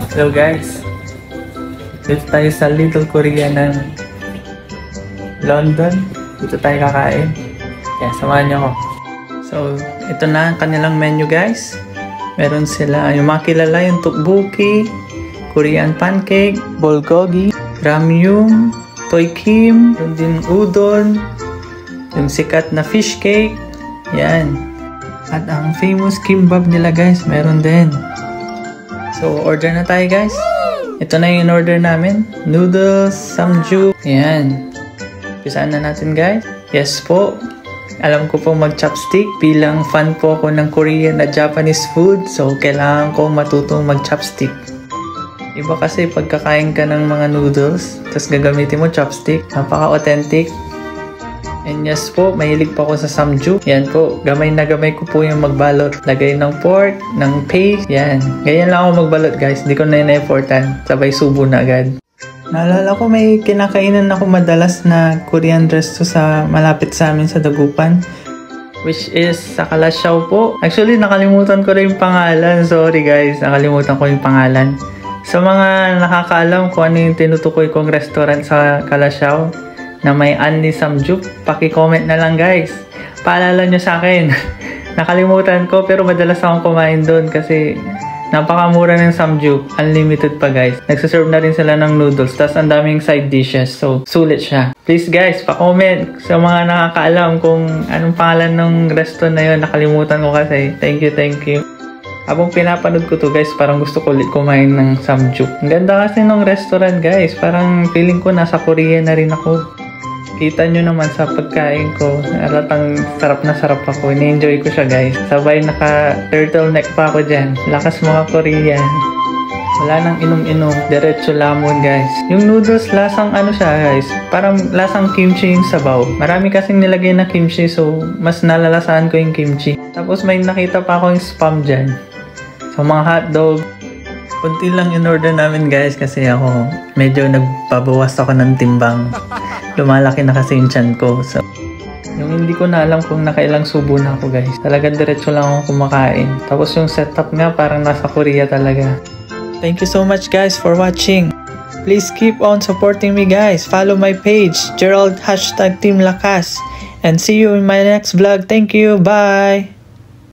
Hello guys, dito tayo sa Little Korea ng London. Dito tayo kakain. Kaya samahan niyo ako. So, ito na ang kanilang menu guys. Meron sila yung mga kilala, yung tteokbokki, Korean pancake, bulgogi, ramyun, toy kim, yung din udon, yung sikat na fish cake. Yan. At ang famous kimbap nila guys, meron din. So, order na tayo guys. Ito na yung order namin. Noodles, samjuk. Yan. Pisaan na natin guys. Yes po. Alam ko po mag-chopstick. Bilang fan po ako ng Korean at Japanese food. So, kailangan ko matutong mag-chopstick. Iba kasi pagkakain ka ng mga noodles, tapos gagamitin mo chopstick. Napaka-authentic. And yes po, mahilig po ako sa samjuk. Yan po, gamay na gamay ko po yung magbalot. Lagay ng pork, ng paste. Yan. Ganyan lang ako magbalot guys. Di ko na ina-effortan. Sabay subo na agad. Naalala ko may kinakainan ako madalas na Korean resto sa malapit sa amin sa Dagupan. Which is sa Kalasyaw po. Actually, nakalimutan ko rin yung pangalan. Sorry guys, nakalimutan ko yung pangalan. Sa mga nakakaalam kung ano yung tinutukoy kong restaurant sa Kalasyaw na may Anli Samjuk, paki-comment na lang guys. Paalala nyo sa akin. Nakalimutan ko pero madalas akong kumain doon kasi napakamura ng samjuk. Unlimited pa guys. Nagsaserve na rin sila ng noodles. Tapos ang daming side dishes. So, sulit siya. Please guys, pa-comment sa mga nakakaalam kung anong pangalan ng resto na yun. Nakalimutan ko kasi. Thank you. Habang pinapanood ko to guys, parang gusto ko ulit kumain ng samjuk. Ang ganda kasi ng restaurant guys. Parang feeling ko nasa Korea na rin ako. Kita nyo naman sa pagkain ko, alatang sarap na sarap ako. Ini-enjoy ko siya guys. Sabay naka-turtleneck pa ako dyan. Lakas mga Korean. Wala nang inom-inom. Diretso lamon guys. Yung noodles, lasang ano siya guys. Parang lasang kimchi yung sabaw. Marami kasing nilagay na kimchi so mas nalalasahan ko yung kimchi. Tapos may nakita pa ako yung spam dyan. So mga hotdog. Kunti lang in-order namin guys kasi ako medyo nagpabawas ako ng timbang. Lumalaki na kasi yung tiyan ko. So, yung hindi ko na alam kung nakailang subo na ako guys. Talagang diretso lang ako kumakain. Tapos yung setup nga parang nasa Korea talaga. Thank you so much guys for watching. Please keep on supporting me guys. Follow my page, Gerald #Team Lakas. And see you in my next vlog. Thank you. Bye!